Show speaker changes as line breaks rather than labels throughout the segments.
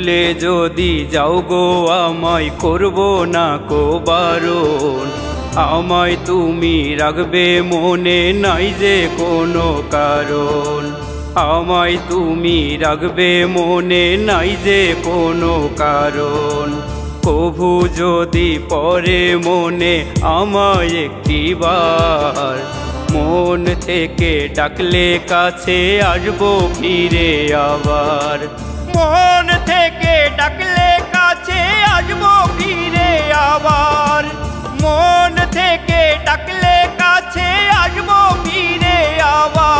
ভুলে যদি যাও গো আমায় করব না কো বারণ, আমায় তুমি রাখবে মনে নাই যে কোনো কারণ, আমায় তুমি রাখবে মনে নাই যে কোনো কারণ। কভু যদি পরে মনে আমায় একটিবার, মন থেকে ডাকলে কাছে আসবো ফিরে আবার, মন থেকে ডাকলে কাছে আসবো ফিরে আবার, মন থেকে ডাকলে কাছে আসবো ফিরে আবার।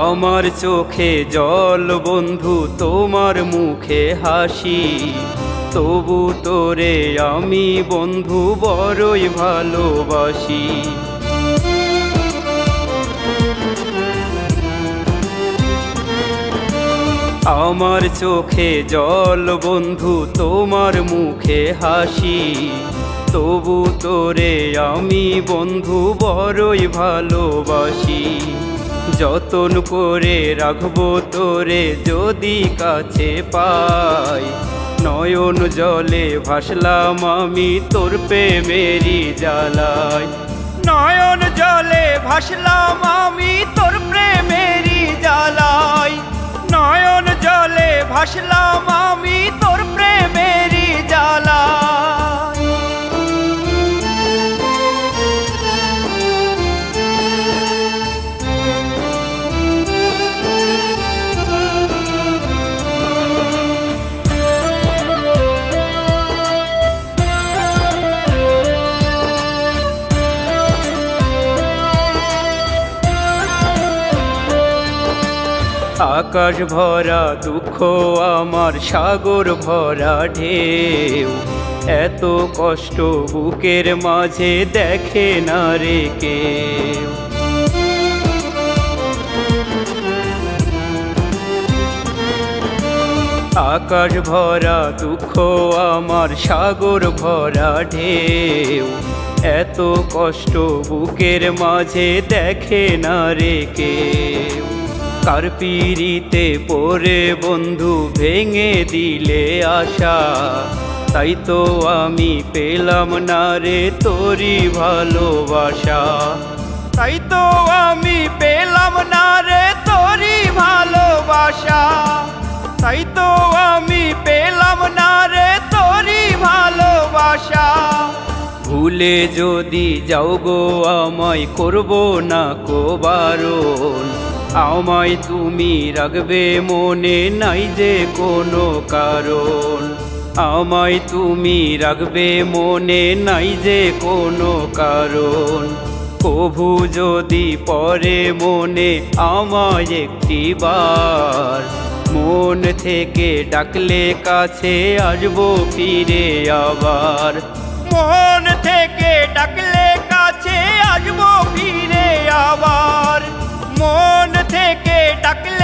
আমার চোখে জল বন্ধু তোমার মুখে হাসি, তবু তোরে আমি বন্ধু বড়ই ভালোবাসি। আমার চোখে জল বন্ধু তোমার মুখে হাসি, তবু তোরে আমি বন্ধু বড়ই ভালোবাসি। যতন করে রাখবো তোরে যদি কাছে পাই, নয়ন জলে ভাসলাম আমি তোর প্রেমেরই জ্বালায়, নয়ন জলে ভাসলাম আমি তোর প্রেমেরই জ্বালায়, নয়ন জলে ভাসলাম আমি তোর প্রেমেরই জ্বালায়। আকাশ ভরা দুঃখ আমার সাগর ভরা ঢেউ, এত কষ্ট বুকের মাঝে দেখে না রে কেউ। আকাশ ভরা দুঃখ আমার সাগর ভরা ঢেউ, এত কষ্ট বুকের মাঝে দেখে না রে কেউ। কার পিড়িতে পড়ে বন্ধু ভেঙে দিলে আশা, তাই তো আমি পেলাম না রে তোরি ভালোবাসা, তাই তো আমি পেলাম না রে তোরি ভালোবাসা, তাই তো আমি পেলাম না রে তোরি ভালোবাসা। ভুলে যদি যাও গো আমায় করব না কো বারণ, আমায় তুমি রাখবে মনে নাই যে কোনো কারণ, আমায় তুমি রাখবে মনে নাই যে কোনো কারণ। কভু যদি পরে মনে আমায় একটিবার, মন থেকে ডাকলে কাছে আসবো ফিরে আবার, মন থেকে ডাকলে কাছে আসবো ফিরে আবার, মন থেকে ডাকলে